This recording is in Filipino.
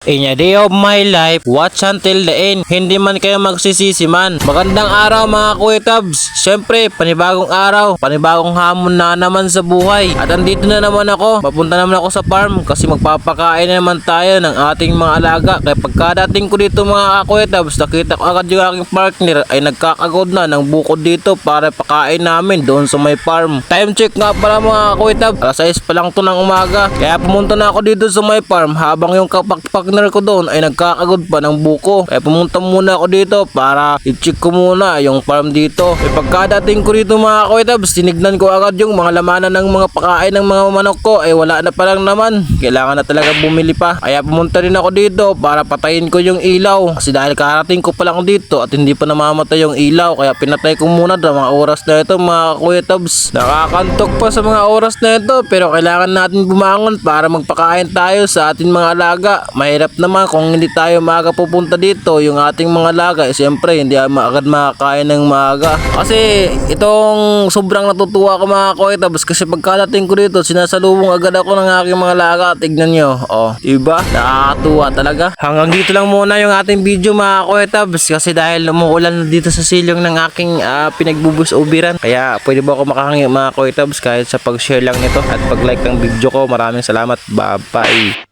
In a day of my life, watch until the end. Hindi man kayo magsisisi man. Magandang araw mga Kuya Tabs. Siyempre, panibagong araw, panibagong hamon na naman sa buhay. At andito na naman ako. Papunta naman ako sa farm kasi magpapakain na naman tayo ng ating mga alaga. Kaya pagkadating ko dito mga Kuya Tabs, nakita ko agad yung aking partner ay nagkakagod na ng bukod dito para pakain namin doon sa may farm. Time check nga pala mga Kuya Tabs. Alas 6 pa lang to ng umaga. Kaya pumunta na ako dito sa may farm habang yung partner ko doon ay nagkakagod pa ng buko. Kaya pumunta muna ako dito para i-check ko muna yung farm dito. E pagkadating ko dito mga Kuya Tabs, tinignan ko agad yung mga lamanan ng mga pakain ng mga manok ko ay wala na palang naman. Kailangan na talaga bumili pa. Kaya pumunta rin ako dito para patayin ko yung ilaw. Kasi dahil karating ko pa lang dito at hindi pa namamatay yung ilaw, kaya pinatay ko muna sa mga oras na ito mga Kuya Tabs. Nakakantok pa sa mga oras na ito pero kailangan natin bumangon para magpakain tayo sa ating mga alaga. Mahirap naman kung hindi tayo maaga pupunta dito yung ating mga alaga. Siyempre hindi agad makakain ng maaga. Kasi itong sobrang natutuwa ko mga Kuya Tabs kasi pagkadating ko dito sinasalubong agad ako ng aking mga alaga. Tignan nyo. Oh, diba? Nakakatuwa talaga. Hanggang dito lang muna yung ating video mga Kuya Tabs kasi dahil umuulan na dito sa silong ng aking pinagbubus ubiran. Kaya pwede ba ako makahangi mga Kuya Tabs kahit sa pag-share lang nito at pag-like ng video ko. Maraming salamat. Bye bye.